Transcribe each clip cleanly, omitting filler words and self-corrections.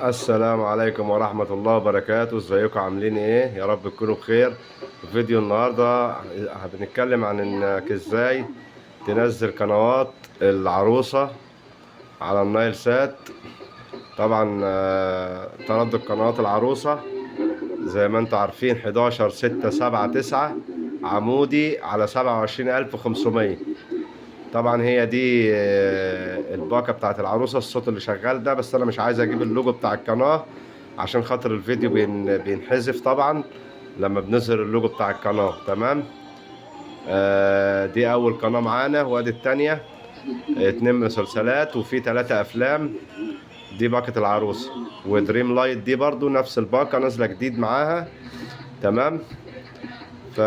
السلام عليكم ورحمة الله وبركاته. ازيكم عاملين ايه؟ يا رب تكونوا بخير. في فيديو النهاردة بنتكلم عن انك ازاي تنزل قنوات العروسة على النايل سات. طبعا تردد قنوات العروسة زي ما انتم عارفين 11 6 7 9 عمودي على 27,500. طبعا هي دي الباقة بتاعت العروسة، الصوت اللي شغال ده. بس انا مش عايز اجيب اللوجو بتاع القناة عشان خاطر الفيديو بينحذف طبعا لما بنظهر اللوجو بتاع القناة. تمام. دي اول قناة معانا، وادي التانية. 2 مسلسلات وفي 3 افلام. دي باقة العروسة. ودريم لايت دي برضو نفس الباقة نازلة جديد معاها. تمام. ف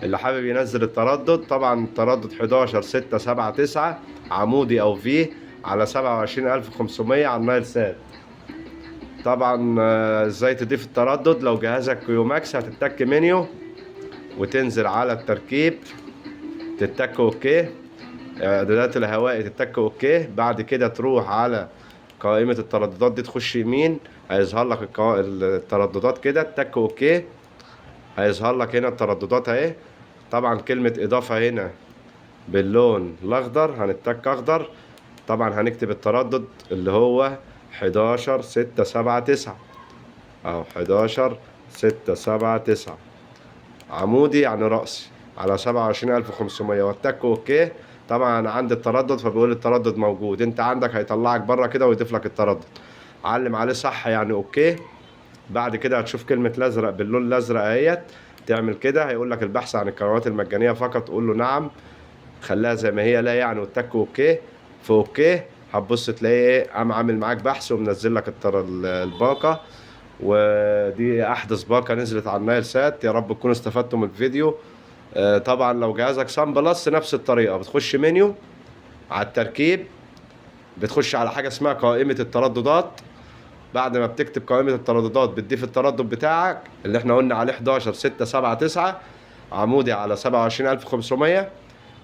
اللي حابب ينزل التردد، طبعا التردد 11 6 7 9 عمودي او في على 27,500 على النايل سات. طبعا ازاي تضيف التردد؟ لو جهازك كيو ماكس هتتك منيو وتنزل على التركيب، تتك اوكي. اعدادات الهوائي تتك اوكي. بعد كده تروح على قائمة الترددات دي، تخش يمين هيظهر لك الترددات كده، تتك اوكي. هيظهر لك هنا الترددات اهي. طبعا كلمة اضافة هنا باللون الاخضر، هنتك اخضر. طبعا هنكتب التردد اللي هو 11 6 7 9 اهو، 11 6 7 9 عمودي يعني رأسي على 27,500 واتك اوكي. طبعا انا عندي التردد فبيقول التردد موجود. انت عندك هيطلعك بره كده ويضيف لك التردد. علم عليه صح يعني اوكي. بعد كده هتشوف كلمة الازرق باللون الازرق اهيت، تعمل كده هيقول لك البحث عن القنوات المجانية فقط، تقول له نعم. خليها زي ما هي لا يعني واتك اوكي. في اوكي هتبص تلاقي ايه، قام عامل معاك بحث ومنزل لك الباقة. ودي احدث باقة نزلت على النايل سات. يا رب تكونوا استفدتوا من الفيديو. طبعا لو جهازك سان بلس نفس الطريقة، بتخش منيو على التركيب، بتخش على حاجة اسمها قائمة الترددات. بعد ما بتكتب قائمة الترددات بتضيف التردد بتاعك اللي احنا قلنا عليه 11 6 7 9 عمودي على 27,500،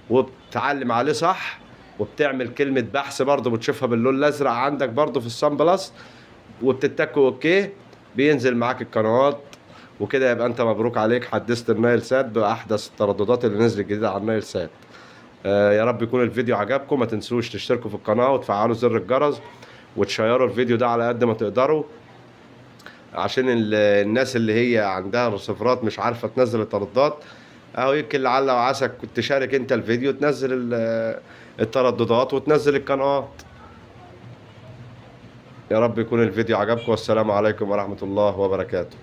وبتعلم عليه صح. وبتعمل كلمة بحث برضو بتشوفها باللون الأزرق عندك برضو في السان بلس، وبتتك اوكي. بينزل معاك القنوات. وكده يبقى انت مبروك عليك، حدثت النايل سات بأحدث الترددات اللي نزلت جديدة على النايل سات. يا رب يكون الفيديو عجبكم. ما تنسوش تشتركوا في القناة وتفعلوا زر الجرس وتشيروا الفيديو ده على قد ما تقدروا، عشان الناس اللي هي عندها رسيفرات مش عارفة تنزل الترددات. اهو يمكن لعل وعسى كنت تشارك انت الفيديو، تنزل الترددات وتنزل القنوات. يا رب يكون الفيديو عجبكم، والسلام عليكم ورحمة الله وبركاته.